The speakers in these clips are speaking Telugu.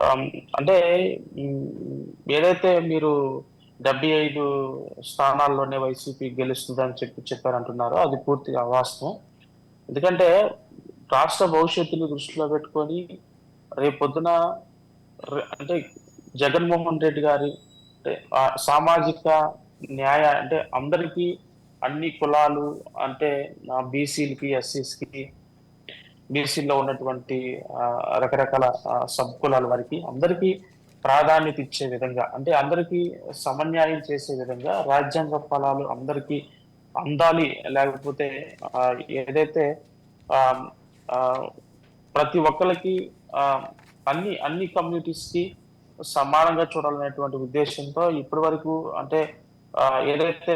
ఆమ్, అంటే ఉమ్, ఏదైతే మీరు 75 స్థానాల్లోనే వైసీపీ గెలుస్తుందని చెప్పారంటున్నారో అది పూర్తిగా అవాస్తవం. ఎందుకంటే రాష్ట్ర భవిష్యత్తుని దృష్టిలో పెట్టుకొని రేపొద్దున అంటే జగన్మోహన్ రెడ్డి గారి అంటే సామాజిక న్యాయ అంటే అందరికీ అన్ని కులాలు అంటే బీసీలకి ఎస్సీస్కి బీసీలో ఉన్నటువంటి ఆ, రకరకాల సబ్ కులాల వారికి అందరికీ ప్రాధాన్యత ఇచ్చే విధంగా అంటే అందరికీ సమన్యాయం చేసే విధంగా రాజ్యాంగ ఫలాలు అందరికీ అందాలి. లేకపోతే ఆ, ఏదైతే ఆ, ఆ, ప్రతి ఒక్కరికి ఆ, అన్ని కమ్యూనిటీస్ కి సమానంగా చూడాలనేటువంటి ఉద్దేశంతో ఇప్పటి వరకు అంటే ఏదైతే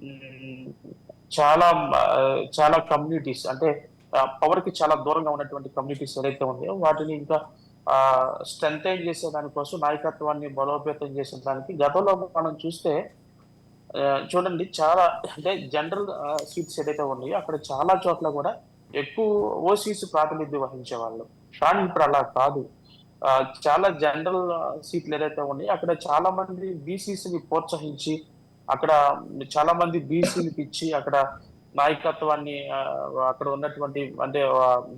ఉమ్, చాలా చాలా కమ్యూనిటీస్ అంటే పవర్ కి చాలా దూరంగా ఉన్నటువంటి కమ్యూనిటీస్ ఏదైతే ఉన్నాయో వాటిని ఇంకా స్ట్రెంథైన్ చేసే దానికోసం నాయకత్వాన్ని బలోపేతం చేసే దానికి గతంలో మనం చూస్తే ఆ, చూడండి చాలా అంటే జనరల్ సీట్స్ ఏదైతే ఉన్నాయో అక్కడ చాలా చోట్ల కూడా ఎక్కువ ఓసీస్ ప్రాతినిధ్యం వహించే వాళ్ళు. కానీ ఇప్పుడు అలా కాదు. ఆ, చాలా జనరల్ సీట్లు ఏదైతే ఉన్నాయో అక్కడ చాలా మంది బీసీస్ ని ప్రోత్సహించి అక్కడ చాలా మంది బీసీలకు ఇచ్చి అక్కడ నాయకత్వాన్ని అక్కడ ఉన్నటువంటి అంటే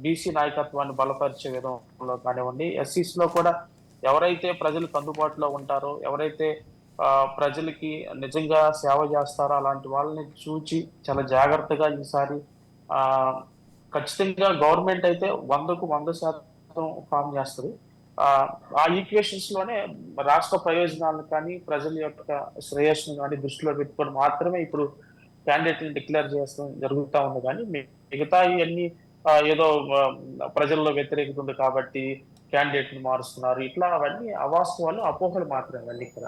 బీసీ నాయకత్వాన్ని బలపరిచే విధంలో కానివ్వండి, ఎస్సీస్ లో కూడా ఎవరైతే ప్రజలకు అందుబాటులో ఉంటారో ఎవరైతే ఆ, ప్రజలకి నిజంగా సేవ చేస్తారో అలాంటి వాళ్ళని చూచి చాలా జాగ్రత్తగా ఈసారి ఆ ఖచ్చితంగా గవర్నమెంట్ అయితే 100% ఫామ్ చేస్తుంది. ఆ ఆ ఈక్వేషన్స్ లోనే రాష్ట్ర ప్రయోజనాలను కానీ ప్రజల యొక్క శ్రేయస్సును కానీ దృష్టిలో పెట్టుకొని మాత్రమే ఇప్పుడు క్యాండిడేట్ ని డిక్లేర్ చేస్తాం జరుగుతా ఉంది. కానీ మిగతా ఇవన్నీ ఏదో ప్రజల్లో వ్యతిరేకత ఉంది కాబట్టి క్యాండిడేట్ ని మారుస్తున్నారు ఇట్లా అవన్నీ అవాస్తవాలు అపోహలు మాత్రమే అండి ఇక్కడ.